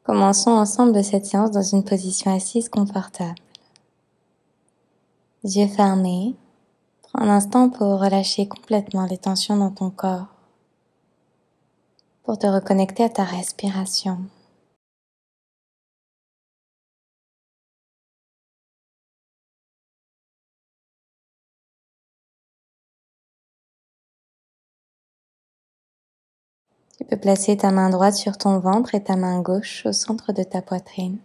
Commençons ensemble cette séance dans une position assise confortable. Yeux fermés, prends un instant pour relâcher complètement les tensions dans ton corps, pour te reconnecter à ta respiration. Tu peux placer ta main droite sur ton ventre et ta main gauche au centre de ta poitrine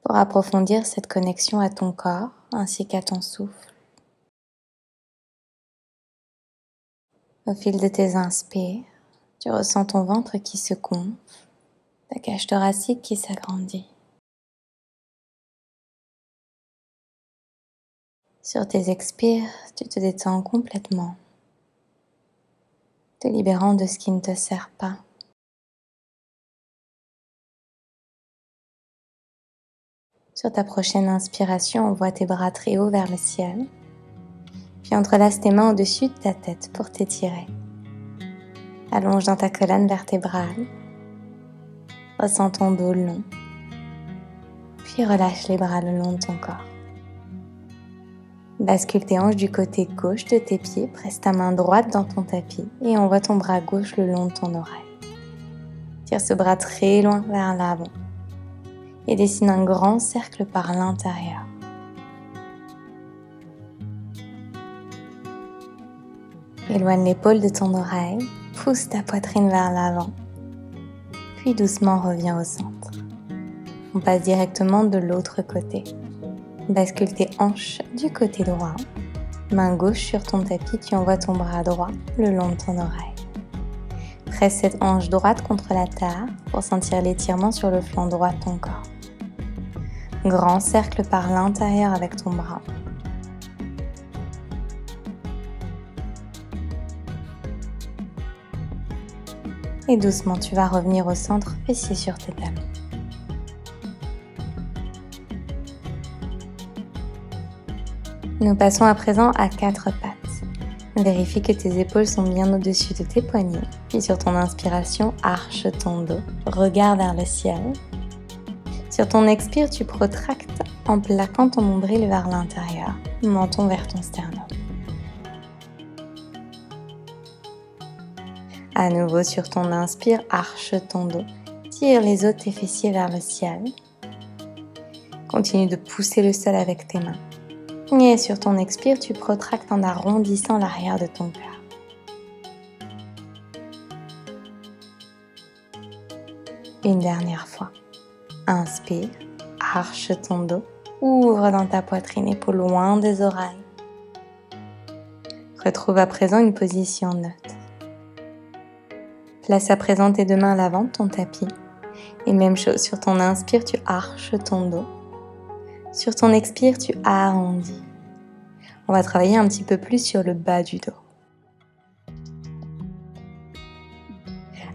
pour approfondir cette connexion à ton corps ainsi qu'à ton souffle. Au fil de tes inspires, tu ressens ton ventre qui se gonfle, ta cage thoracique qui s'agrandit. Sur tes expires, tu te détends complètement, te libérant de ce qui ne te sert pas. Sur ta prochaine inspiration, envoie tes bras très haut vers le ciel, puis entrelace tes mains au-dessus de ta tête pour t'étirer. Allonge dans ta colonne vertébrale, ressens ton dos long, puis relâche les bras le long de ton corps. Bascule tes hanches du côté gauche de tes pieds, presse ta main droite dans ton tapis et envoie ton bras gauche le long de ton oreille. Tire ce bras très loin vers l'avant et dessine un grand cercle par l'intérieur. Éloigne l'épaule de ton oreille, pousse ta poitrine vers l'avant, puis doucement reviens au centre. On passe directement de l'autre côté. Bascule tes hanches du côté droit. Main gauche sur ton tapis, tu envoies ton bras droit le long de ton oreille. Presse cette hanche droite contre la terre pour sentir l'étirement sur le flanc droit de ton corps. Grand cercle par l'intérieur avec ton bras. Et doucement, tu vas revenir au centre, fessiers sur tes talons. Nous passons à présent à 4 pattes. Vérifie que tes épaules sont bien au-dessus de tes poignets. Puis sur ton inspiration, arche ton dos, regarde vers le ciel. Sur ton expire, tu protractes en plaquant ton nombril vers l'intérieur, menton vers ton sternum. À nouveau sur ton inspire, arche ton dos, tire les os de tes fessiers vers le ciel. Continue de pousser le sol avec tes mains. Et sur ton expire, tu protractes en arrondissant l'arrière de ton cœur. Une dernière fois. Inspire, arche ton dos, ouvre dans ta poitrine, épaules loin des oreilles. Retrouve à présent une position neutre. Place à présent tes deux mains à l'avant de ton tapis. Et même chose, sur ton inspire, tu arches ton dos. Sur ton expire, tu arrondis. On va travailler un petit peu plus sur le bas du dos.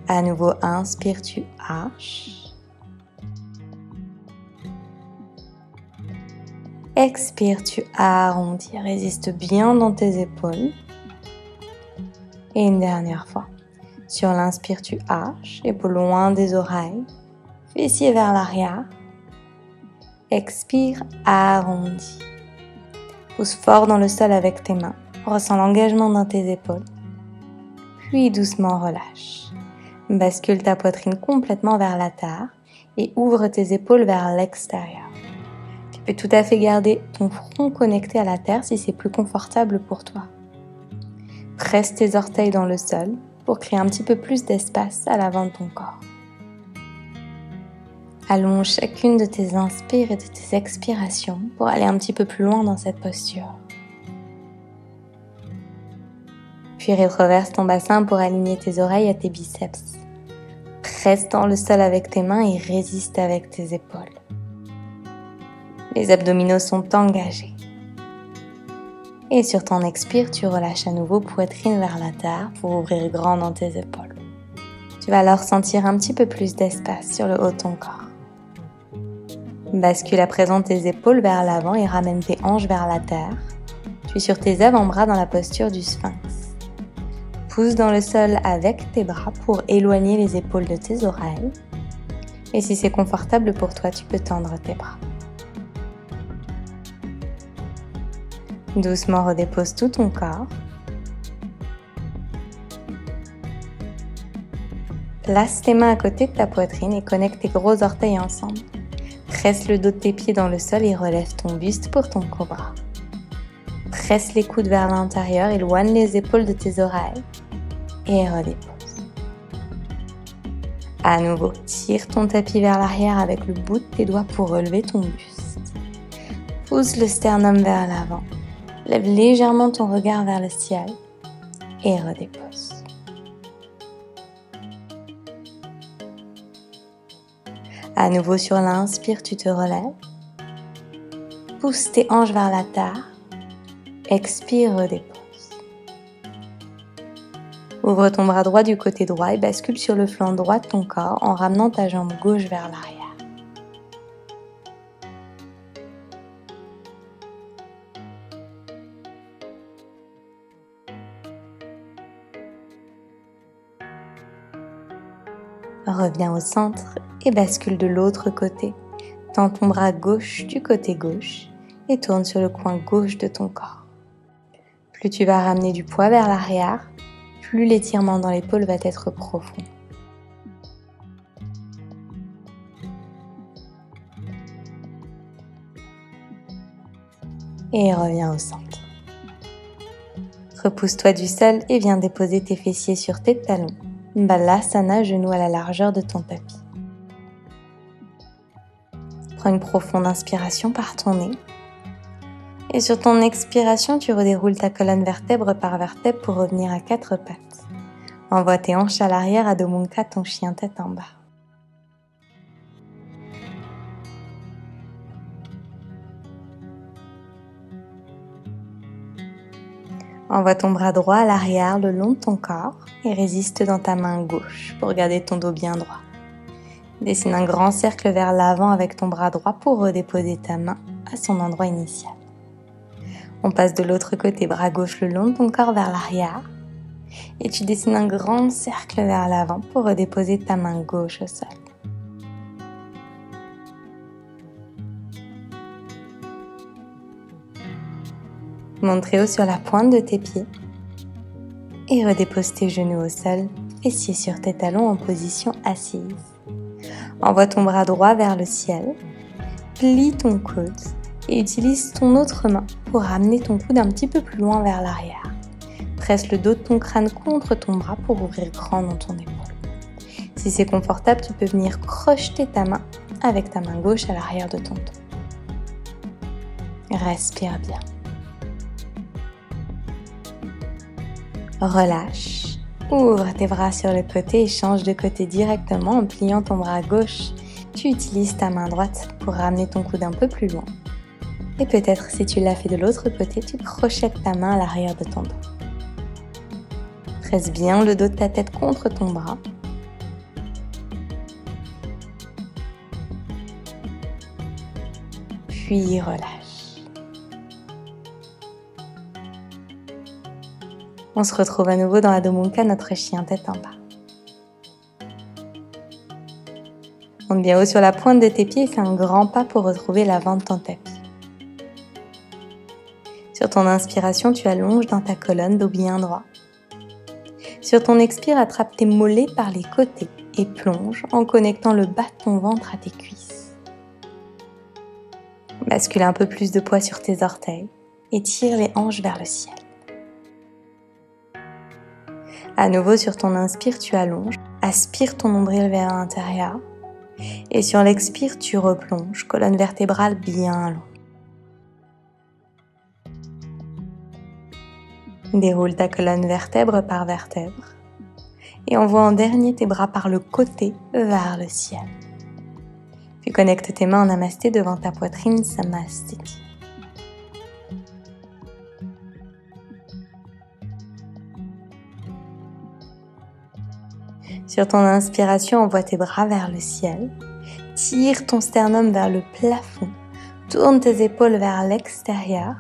À nouveau, inspire, tu arches. Expire, tu arrondis. Résiste bien dans tes épaules. Et une dernière fois. Sur l'inspire, tu arches, épaules loin des oreilles. Fessiers vers l'arrière. Expire, arrondis. Pousse fort dans le sol avec tes mains. Ressens l'engagement dans tes épaules. Puis doucement relâche. Bascule ta poitrine complètement vers la terre et ouvre tes épaules vers l'extérieur. Tu peux tout à fait garder ton front connecté à la terre si c'est plus confortable pour toi. Presse tes orteils dans le sol pour créer un petit peu plus d'espace à l'avant de ton corps. Allonge chacune de tes inspires et de tes expirations pour aller un petit peu plus loin dans cette posture. Puis rétroverse ton bassin pour aligner tes oreilles à tes biceps. Presse dans le sol avec tes mains et résiste avec tes épaules. Les abdominaux sont engagés. Et sur ton expire, tu relâches à nouveau poitrine vers la terre pour ouvrir grand dans tes épaules. Tu vas alors sentir un petit peu plus d'espace sur le haut de ton corps. Bascule à présent tes épaules vers l'avant et ramène tes hanches vers la terre. Tu es sur tes avant-bras dans la posture du sphinx. Pousse dans le sol avec tes bras pour éloigner les épaules de tes oreilles. Et si c'est confortable pour toi, tu peux tendre tes bras. Doucement redépose tout ton corps. Place tes mains à côté de ta poitrine et connecte tes gros orteils ensemble. Presse le dos de tes pieds dans le sol et relève ton buste pour ton cobra. Presse les coudes vers l'intérieur, éloigne les épaules de tes oreilles et redépose. À nouveau, tire ton tapis vers l'arrière avec le bout de tes doigts pour relever ton buste. Pousse le sternum vers l'avant. Lève légèrement ton regard vers le ciel et redépose. À nouveau sur l'inspire, tu te relèves. Pousse tes hanches vers la terre. Expire, redépose. Ouvre ton bras droit du côté droit et bascule sur le flanc droit de ton corps en ramenant ta jambe gauche vers l'arrière. Reviens au centre et bascule de l'autre côté. Tends ton bras gauche du côté gauche et tourne sur le coin gauche de ton corps. Plus tu vas ramener du poids vers l'arrière, plus l'étirement dans l'épaule va être profond. Et reviens au centre. Repousse-toi du sol et viens déposer tes fessiers sur tes talons. Balasana, genou à la largeur de ton tapis. Prends une profonde inspiration par ton nez. Et sur ton expiration, tu redéroules ta colonne vertèbre par vertèbre pour revenir à 4 pattes. Envoie tes hanches à l'arrière, Adho Mukha, ton chien tête en bas. Envoie ton bras droit à l'arrière le long de ton corps et résiste dans ta main gauche pour garder ton dos bien droit. Dessine un grand cercle vers l'avant avec ton bras droit pour redéposer ta main à son endroit initial. On passe de l'autre côté, bras gauche le long de ton corps vers l'arrière. Et tu dessines un grand cercle vers l'avant pour redéposer ta main gauche au sol. Monte très haut sur la pointe de tes pieds. Et redépose tes genoux au sol, fessiers sur tes talons en position assise. Envoie ton bras droit vers le ciel. Plie ton coude. Et utilise ton autre main pour ramener ton coude un petit peu plus loin vers l'arrière. Presse le dos de ton crâne contre ton bras pour ouvrir grand dans ton épaule. Si c'est confortable, tu peux venir crocheter ta main avec ta main gauche à l'arrière de ton dos. Respire bien. Relâche. Ouvre tes bras sur le côté et change de côté directement en pliant ton bras gauche. Tu utilises ta main droite pour ramener ton coude un peu plus loin. Et peut-être si tu l'as fait de l'autre côté, tu crochettes ta main à l'arrière de ton dos. Presse bien le dos de ta tête contre ton bras. Puis relâche. On se retrouve à nouveau dans Adho Mukha, notre chien tête en bas. Monte bien haut sur la pointe de tes pieds et fais un grand pas pour retrouver l'avant de ton tapis. Sur ton inspiration, tu allonges dans ta colonne, dos bien droit. Sur ton expire, attrape tes mollets par les côtés et plonge en connectant le bas de ton ventre à tes cuisses. Bascule un peu plus de poids sur tes orteils et tire les hanches vers le ciel. À nouveau, sur ton inspire, tu allonges, aspire ton nombril vers l'intérieur et sur l'expire, tu replonges, colonne vertébrale bien longue. Déroule ta colonne vertèbre par vertèbre et envoie en dernier tes bras par le côté vers le ciel. Puis connecte tes mains en namasté devant ta poitrine, samasthiti. Sur ton inspiration, envoie tes bras vers le ciel, tire ton sternum vers le plafond, tourne tes épaules vers l'extérieur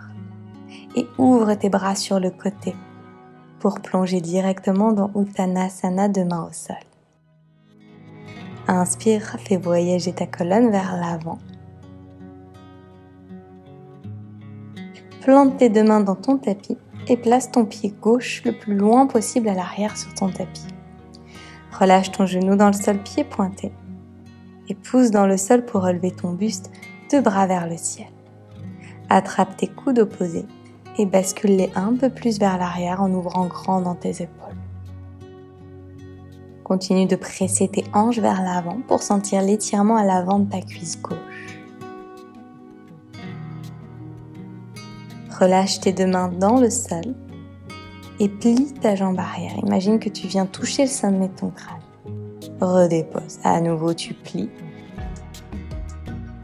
et ouvre tes bras sur le côté pour plonger directement dans Uttanasana, deux mains au sol. Inspire, fais voyager ta colonne vers l'avant. Plante tes 2 mains dans ton tapis et place ton pied gauche le plus loin possible à l'arrière sur ton tapis. Relâche ton genou dans le sol, pied pointé, et pousse dans le sol pour relever ton buste, 2 bras vers le ciel. Attrape tes coudes opposés et bascule-les un peu plus vers l'arrière en ouvrant grand dans tes épaules. Continue de presser tes hanches vers l'avant pour sentir l'étirement à l'avant de ta cuisse gauche. Relâche tes 2 mains dans le sol et plie ta jambe arrière. Imagine que tu viens toucher le sommet de ton crâne. Redépose. À nouveau, tu plies.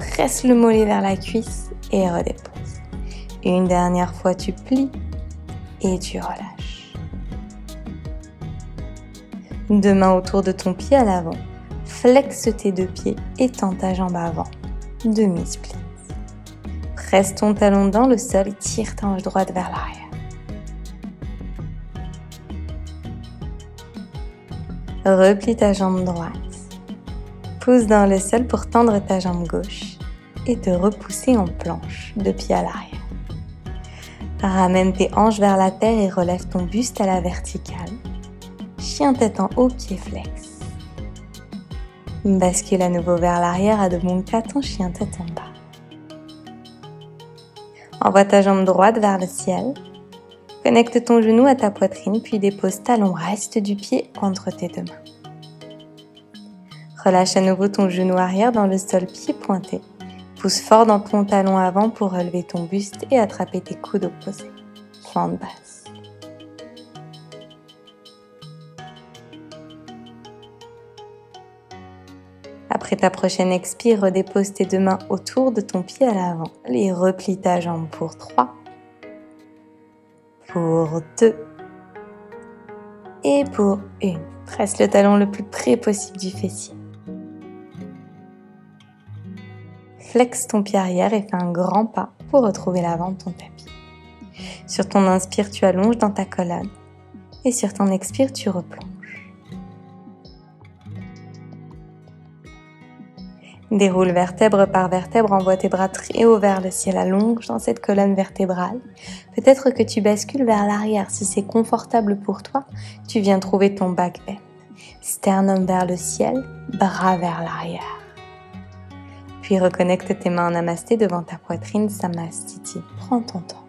Presse le mollet vers la cuisse et redépose. Une dernière fois, tu plies et tu relâches. 2 mains autour de ton pied à l'avant. Flexe tes 2 pieds et tends ta jambe avant. Demi-split. Presse ton talon dans le sol et tire ta hanche droite vers l'arrière. Replie ta jambe droite. Pousse dans le sol pour tendre ta jambe gauche et te repousser en planche, 2 pieds à l'arrière. Ramène tes hanches vers la terre et relève ton buste à la verticale. Chien tête en haut, pied flex. Bascule à nouveau vers l'arrière, Adho Mukha en chien tête en bas. Envoie ta jambe droite vers le ciel. Connecte ton genou à ta poitrine, puis dépose talon reste du pied entre tes 2 mains. Relâche à nouveau ton genou arrière dans le sol, pied pointé. Pousse fort dans ton talon avant pour relever ton buste et attraper tes coudes opposés. Plante basse. Après ta prochaine expire, redépose tes 2 mains autour de ton pied à l'avant et replie ta jambe pour 3, pour 2 et pour 1. Presse le talon le plus près possible du fessier. Flexe ton pied arrière et fais un grand pas pour retrouver l'avant de ton tapis. Sur ton inspire, tu allonges dans ta colonne et sur ton expire, tu replonges. Déroule vertèbre par vertèbre, envoie tes bras très haut vers le ciel, allonge dans cette colonne vertébrale. Peut-être que tu bascules vers l'arrière. Si c'est confortable pour toi, tu viens trouver ton back bend. Sternum vers le ciel, bras vers l'arrière. Puis reconnecte tes mains en namasté devant ta poitrine, samastiti. Prends ton temps.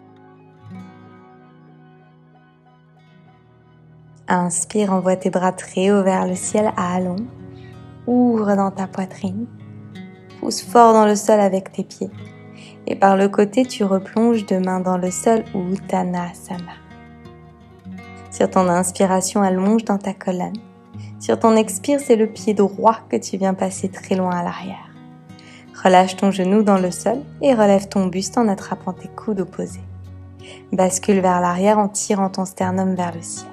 Inspire, envoie tes bras très haut vers le ciel, allonge. Ouvre dans ta poitrine. Pousse fort dans le sol avec tes pieds. Et par le côté, tu replonges 2 mains dans le sol, Uttanasana. Sur ton inspiration, allonge dans ta colonne. Sur ton expire, c'est le pied droit que tu viens passer très loin à l'arrière. Relâche ton genou dans le sol et relève ton buste en attrapant tes coudes opposés. Bascule vers l'arrière en tirant ton sternum vers le ciel.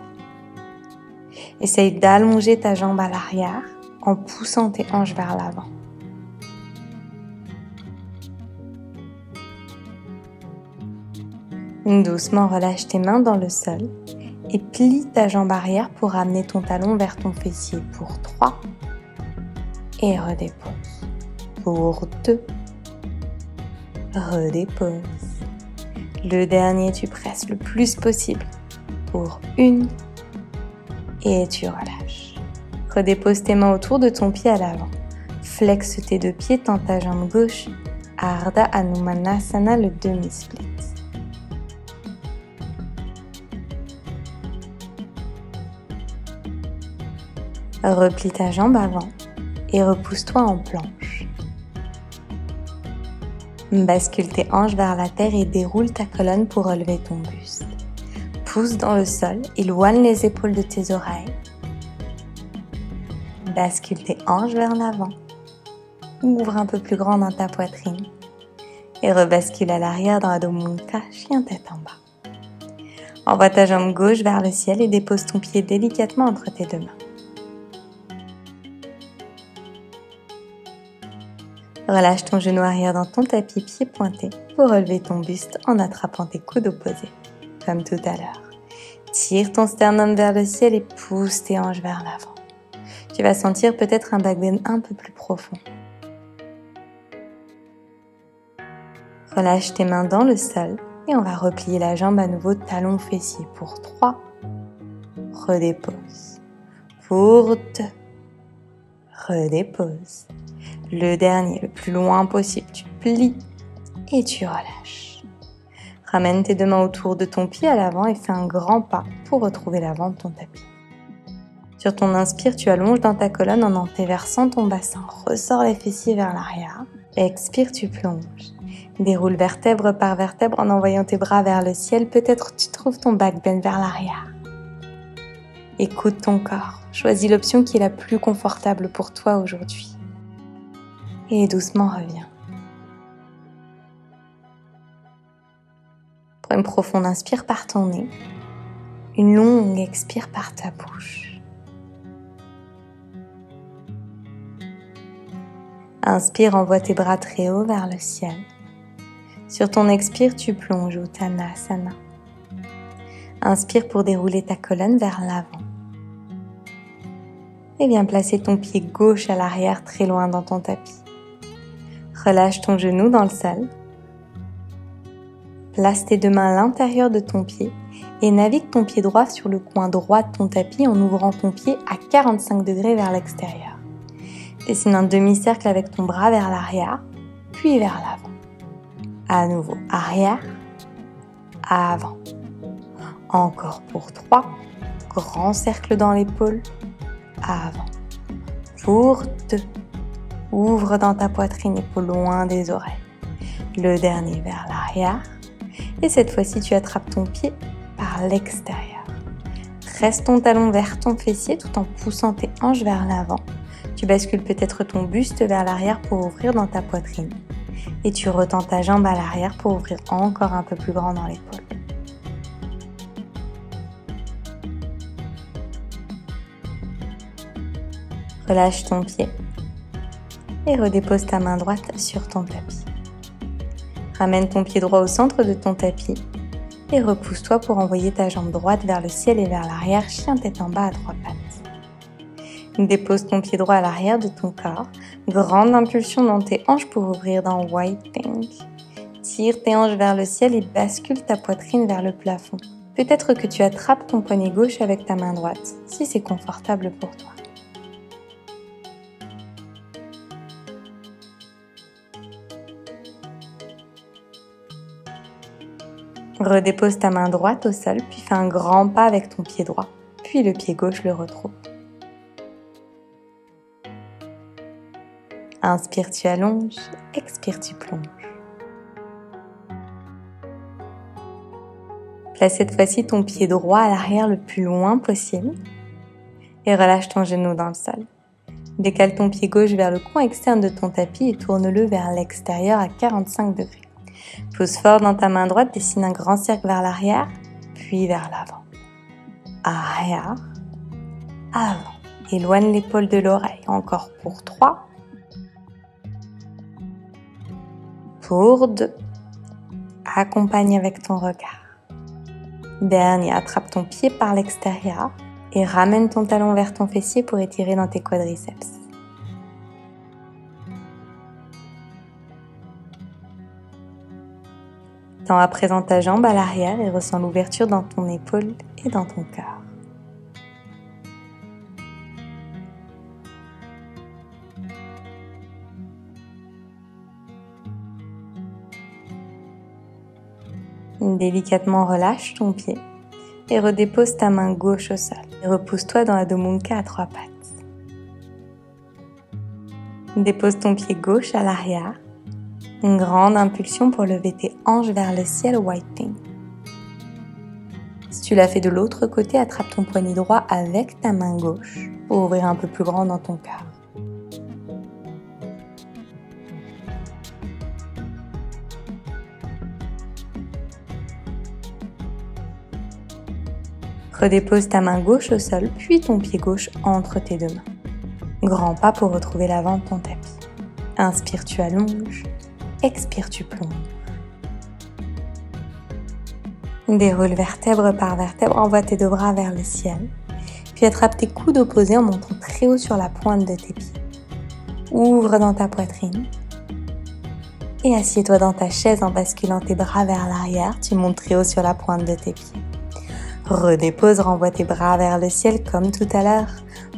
Essaye d'allonger ta jambe à l'arrière en poussant tes hanches vers l'avant. Doucement relâche tes mains dans le sol et plie ta jambe arrière pour ramener ton talon vers ton fessier pour 3 et redépose. Pour 2, redépose. Le dernier, tu presses le plus possible pour 1 et tu relâches. Redépose tes mains autour de ton pied à l'avant. Flexe tes 2 pieds, tends ta jambe gauche. Ardha Hanumanasana, le demi-split. Replie ta jambe avant et repousse-toi en planche. Bascule tes hanches vers la terre et déroule ta colonne pour relever ton buste. Pousse dans le sol, éloigne les épaules de tes oreilles. Bascule tes hanches vers l'avant. Ouvre un peu plus grand dans ta poitrine. Et rebascule à l'arrière dans Adho Mukha, chien tête en bas. Envoie ta jambe gauche vers le ciel et dépose ton pied délicatement entre tes 2 mains. Relâche ton genou arrière dans ton tapis, pied pointé, pour relever ton buste en attrapant tes coudes opposés, comme tout à l'heure. Tire ton sternum vers le ciel et pousse tes hanches vers l'avant. Tu vas sentir peut-être un back bend un peu plus profond. Relâche tes mains dans le sol et on va replier la jambe à nouveau talon fessier pour 3. Redépose. Pour 2. Redépose. Le dernier, le plus loin possible, tu plies et tu relâches. Ramène tes deux mains autour de ton pied à l'avant et fais un grand pas pour retrouver l'avant de ton tapis. Sur ton inspire, tu allonges dans ta colonne en antéversant ton bassin. Ressors les fessiers vers l'arrière. Expire, tu plonges. Déroule vertèbre par vertèbre en envoyant tes bras vers le ciel. Peut-être tu trouves ton back bend vers l'arrière. Écoute ton corps. Choisis l'option qui est la plus confortable pour toi aujourd'hui. Et doucement reviens. Prends une profonde inspire par ton nez. Une longue expire par ta bouche. Inspire, envoie tes bras très haut vers le ciel. Sur ton expire, tu plonges Uttanasana. Inspire pour dérouler ta colonne vers l'avant. Et viens placer ton pied gauche à l'arrière très loin dans ton tapis. Relâche ton genou dans le sol. Place tes deux mains à l'intérieur de ton pied et navigue ton pied droit sur le coin droit de ton tapis en ouvrant ton pied à 45 degrés vers l'extérieur. Dessine un demi-cercle avec ton bras vers l'arrière, puis vers l'avant. À nouveau, arrière, avant. Encore pour 3, grand cercle dans l'épaule, avant. Pour 2, ouvre dans ta poitrine, épaule loin des oreilles. Le dernier vers l'arrière. Et cette fois-ci, tu attrapes ton pied par l'extérieur. Reste ton talon vers ton fessier tout en poussant tes hanches vers l'avant. Tu bascules peut-être ton buste vers l'arrière pour ouvrir dans ta poitrine. Et tu retends ta jambe à l'arrière pour ouvrir encore un peu plus grand dans l'épaule. Relâche ton pied et redépose ta main droite sur ton tapis. Ramène ton pied droit au centre de ton tapis et repousse-toi pour envoyer ta jambe droite vers le ciel et vers l'arrière, chien tête en bas à 3 pattes. Dépose ton pied droit à l'arrière de ton corps. Grande impulsion dans tes hanches pour ouvrir dans White Thing. Tire tes hanches vers le ciel et bascule ta poitrine vers le plafond. Peut-être que tu attrapes ton poignet gauche avec ta main droite, si c'est confortable pour toi. Redépose ta main droite au sol, puis fais un grand pas avec ton pied droit, puis le pied gauche le retrouve. Inspire, tu allonges, expire, tu plonges. Place cette fois-ci ton pied droit à l'arrière le plus loin possible et relâche ton genou dans le sol. Décale ton pied gauche vers le coin externe de ton tapis et tourne-le vers l'extérieur à 45 degrés. Pousse fort dans ta main droite, dessine un grand cercle vers l'arrière, puis vers l'avant. Arrière, avant. Éloigne l'épaule de l'oreille. Encore pour 3. Pour 2. Accompagne avec ton regard. Dernier, attrape ton pied par l'extérieur et ramène ton talon vers ton fessier pour étirer dans tes quadriceps. Tends à présent ta jambe à l'arrière et ressens l'ouverture dans ton épaule et dans ton cœur. Délicatement relâche ton pied et redépose ta main gauche au sol. Et repousse-toi dans Adho Mukha à 3 pattes. Dépose ton pied gauche à l'arrière. Une grande impulsion pour lever tes hanches vers le ciel, White Thing. Si tu l'as fait de l'autre côté, attrape ton poignet droit avec ta main gauche pour ouvrir un peu plus grand dans ton cœur. Redépose ta main gauche au sol, puis ton pied gauche entre tes deux mains. Grand pas pour retrouver l'avant de ton tapis. Inspire, tu allonges. Expire, tu plonges. Déroule vertèbre par vertèbre, envoie tes deux bras vers le ciel. Puis attrape tes coudes opposés en montant très haut sur la pointe de tes pieds. Ouvre dans ta poitrine. Et assieds-toi dans ta chaise en basculant tes bras vers l'arrière. Tu montes très haut sur la pointe de tes pieds. Redépose, renvoie tes bras vers le ciel comme tout à l'heure.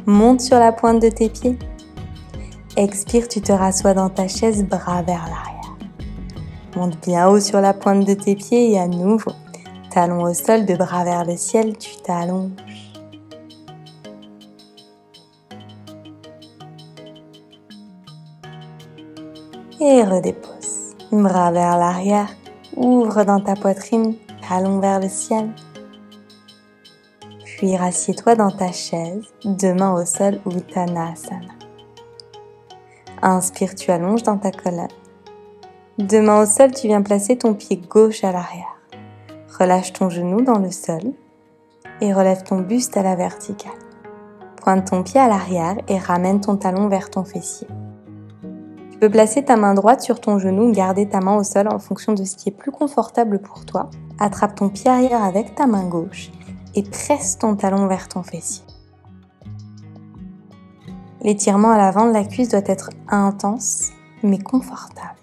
Monte sur la pointe de tes pieds. Expire, tu te rassois dans ta chaise, bras vers l'arrière. Monte bien haut sur la pointe de tes pieds et à nouveau, talons au sol, deux bras vers le ciel, tu t'allonges. Et redépose. Bras vers l'arrière, ouvre dans ta poitrine, talons vers le ciel. Puis rassieds-toi dans ta chaise, deux mains au sol, Uttanasana. Inspire, tu allonges dans ta colonne. Deux mains au sol, tu viens placer ton pied gauche à l'arrière. Relâche ton genou dans le sol et relève ton buste à la verticale. Pointe ton pied à l'arrière et ramène ton talon vers ton fessier. Tu peux placer ta main droite sur ton genou, garder ta main au sol en fonction de ce qui est plus confortable pour toi. Attrape ton pied arrière avec ta main gauche et presse ton talon vers ton fessier. L'étirement à l'avant de la cuisse doit être intense mais confortable.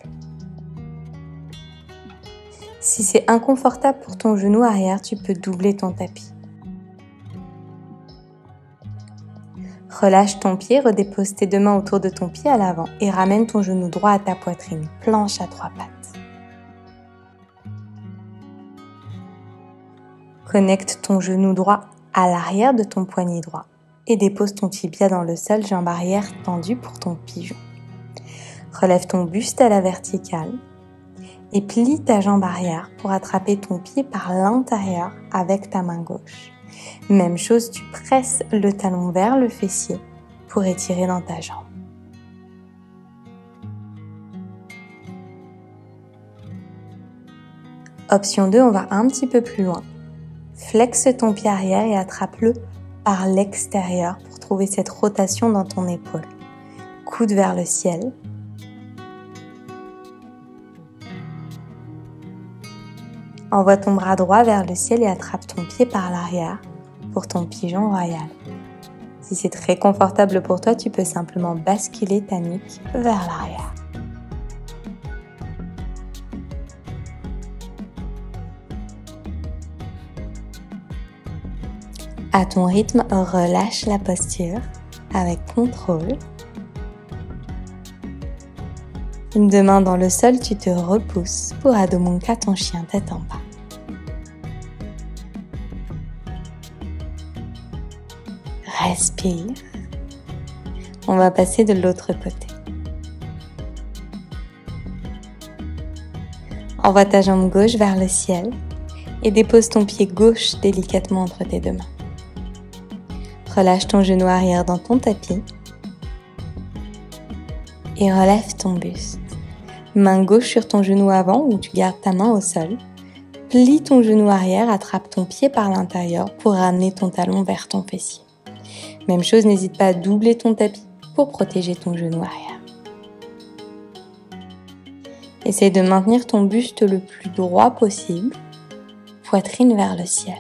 Si c'est inconfortable pour ton genou arrière, tu peux doubler ton tapis. Relâche ton pied, redépose tes deux mains autour de ton pied à l'avant et ramène ton genou droit à ta poitrine, planche à trois pattes. Connecte ton genou droit à l'arrière de ton poignet droit et dépose ton tibia dans le sol, jambe arrière tendue pour ton pigeon. Relève ton buste à la verticale et plie ta jambe arrière pour attraper ton pied par l'intérieur avec ta main gauche. Même chose, tu presses le talon vers le fessier pour étirer dans ta jambe. Option 2, on va un petit peu plus loin. Flexe ton pied arrière et attrape-le par l'extérieur pour trouver cette rotation dans ton épaule. Coude vers le ciel. Envoie ton bras droit vers le ciel et attrape ton pied par l'arrière pour ton pigeon royal. Si c'est très confortable pour toi, tu peux simplement basculer ta nuque vers l'arrière. À ton rythme, relâche la posture avec contrôle. Deux mains dans le sol, tu te repousses pour Adho Mukha, ton chien tête en bas. Respire. On va passer de l'autre côté. Envoie ta jambe gauche vers le ciel et dépose ton pied gauche délicatement entre tes deux mains. Relâche ton genou arrière dans ton tapis et relève ton buste. Main gauche sur ton genou avant où tu gardes ta main au sol. Plie ton genou arrière, attrape ton pied par l'intérieur pour ramener ton talon vers ton fessier. Même chose, n'hésite pas à doubler ton tapis pour protéger ton genou arrière. Essaye de maintenir ton buste le plus droit possible, poitrine vers le ciel.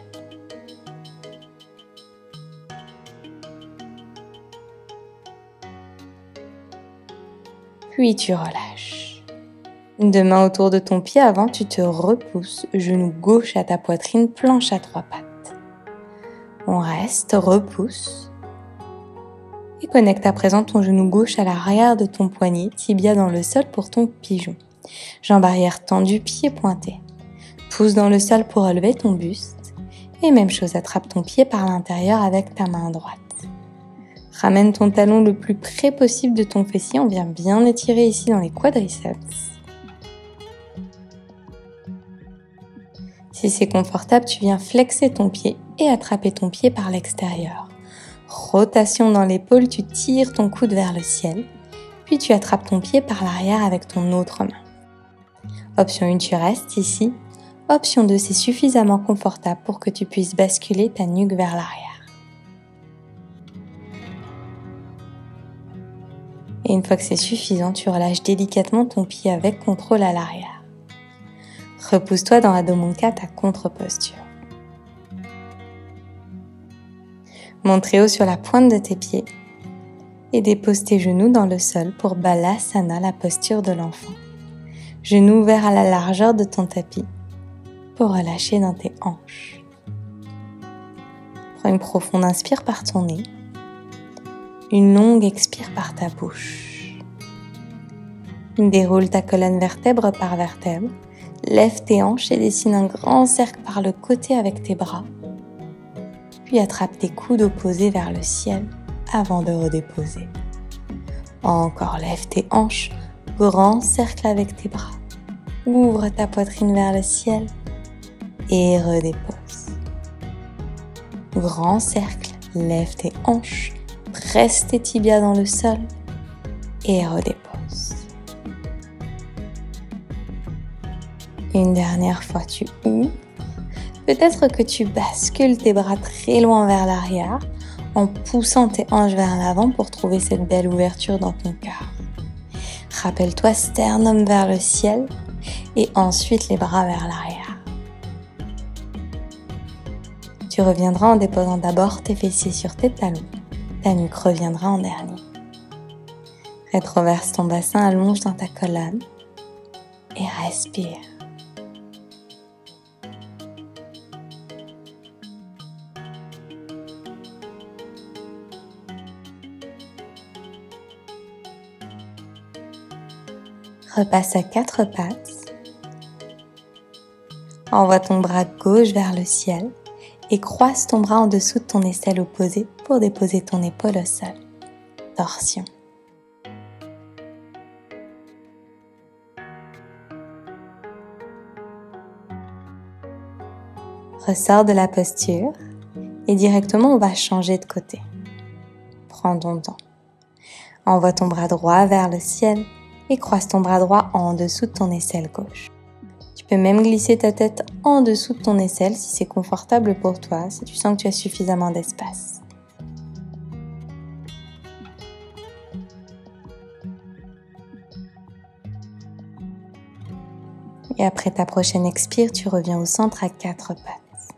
Puis tu relâches. Deux mains autour de ton pied avant, tu te repousses, genou gauche à ta poitrine, planche à trois pattes. On reste, repousse. Et connecte à présent ton genou gauche à l'arrière de ton poignet, tibia dans le sol pour ton pigeon. Jambe arrière tendue, pied pointé. Pousse dans le sol pour relever ton buste. Et même chose, attrape ton pied par l'intérieur avec ta main droite. Ramène ton talon le plus près possible de ton fessier. On vient bien étirer ici dans les quadriceps. Si c'est confortable, tu viens flexer ton pied et attraper ton pied par l'extérieur. Rotation dans l'épaule, tu tires ton coude vers le ciel, puis tu attrapes ton pied par l'arrière avec ton autre main. Option 1, tu restes ici. Option 2, c'est suffisamment confortable pour que tu puisses basculer ta nuque vers l'arrière. Et une fois que c'est suffisant, tu relâches délicatement ton pied avec contrôle à l'arrière. Repousse-toi dans Adho Mukha, ta contre-posture. Monte très haut sur la pointe de tes pieds et dépose tes genoux dans le sol pour Balasana, la posture de l'enfant. Genoux ouverts à la largeur de ton tapis pour relâcher dans tes hanches. Prends une profonde inspire par ton nez, une longue expire par ta bouche. Déroule ta colonne vertèbre par vertèbre, lève tes hanches et dessine un grand cercle par le côté avec tes bras. Puis attrape tes coudes opposés vers le ciel avant de redéposer. Encore lève tes hanches, grand cercle avec tes bras. Ouvre ta poitrine vers le ciel et redépose. Grand cercle, lève tes hanches, presse tes tibias dans le sol et redépose. Une dernière fois, tu ouvres. Peut-être que tu bascules tes bras très loin vers l'arrière en poussant tes hanches vers l'avant pour trouver cette belle ouverture dans ton cœur. Rappelle-toi sternum vers le ciel et ensuite les bras vers l'arrière. Tu reviendras en déposant d'abord tes fessiers sur tes talons. Ta nuque reviendra en dernier. Rétroverse ton bassin, allonge dans ta colonne et respire. Repasse à 4 pattes. Envoie ton bras gauche vers le ciel et croise ton bras en dessous de ton aisselle opposée pour déposer ton épaule au sol. Torsion. Ressors de la posture et directement on va changer de côté. Prends ton temps. Envoie ton bras droit vers le ciel et croise ton bras droit en dessous de ton aisselle gauche. Tu peux même glisser ta tête en dessous de ton aisselle si c'est confortable pour toi, si tu sens que tu as suffisamment d'espace. Et après ta prochaine expire, tu reviens au centre à 4 pattes.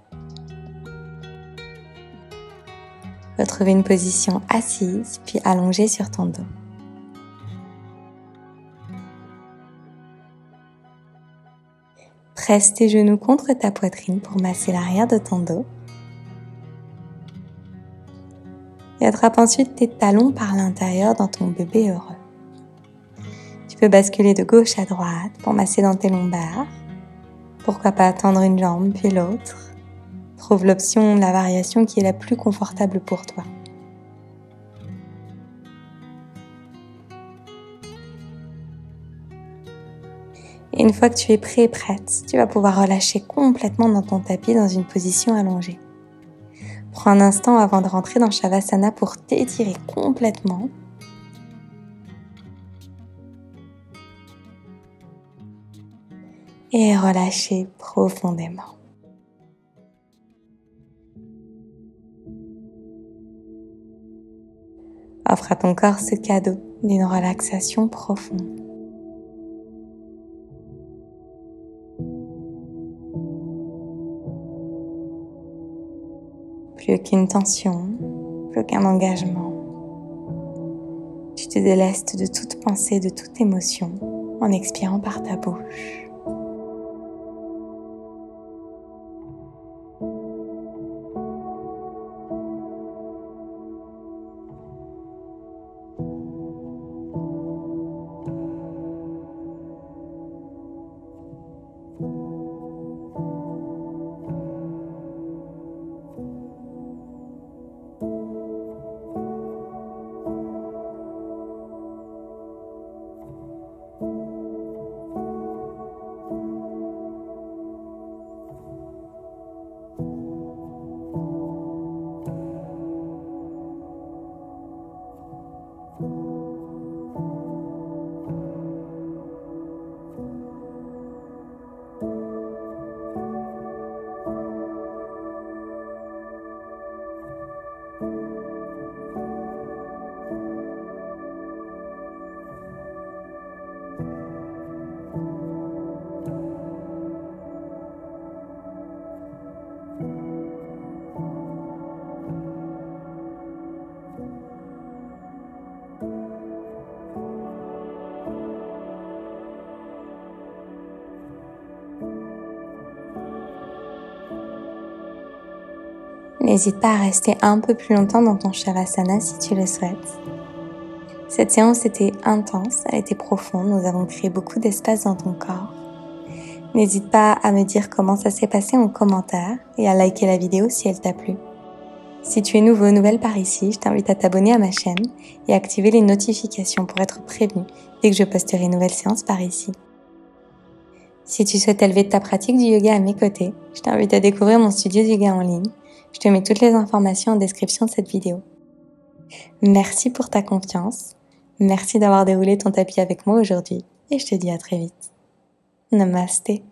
Retrouve une position assise, puis allongée sur ton dos. Presse tes genoux contre ta poitrine pour masser l'arrière de ton dos. Et attrape ensuite tes talons par l'intérieur dans ton bébé heureux. Tu peux basculer de gauche à droite pour masser dans tes lombaires. Pourquoi pas tendre une jambe puis l'autre. Trouve l'option, la variation qui est la plus confortable pour toi. Et une fois que tu es prêt et prête, tu vas pouvoir relâcher complètement dans ton tapis dans une position allongée. Prends un instant avant de rentrer dans Shavasana pour t'étirer complètement. Et relâcher profondément. Offre à ton corps ce cadeau d'une relaxation profonde. Plus aucune tension, plus aucun engagement. Tu te délestes de toute pensée, de toute émotion en expirant par ta bouche. N'hésite pas à rester un peu plus longtemps dans ton Shavasana si tu le souhaites. Cette séance était intense, elle était profonde, nous avons créé beaucoup d'espace dans ton corps. N'hésite pas à me dire comment ça s'est passé en commentaire et à liker la vidéo si elle t'a plu. Si tu es nouveau ou nouvelle par ici, je t'invite à t'abonner à ma chaîne et à activer les notifications pour être prévenu dès que je posterai une nouvelle séance par ici. Si tu souhaites élever ta pratique du yoga à mes côtés, je t'invite à découvrir mon studio de yoga en ligne. Je te mets toutes les informations en description de cette vidéo. Merci pour ta confiance. Merci d'avoir déroulé ton tapis avec moi aujourd'hui et je te dis à très vite. Namasté.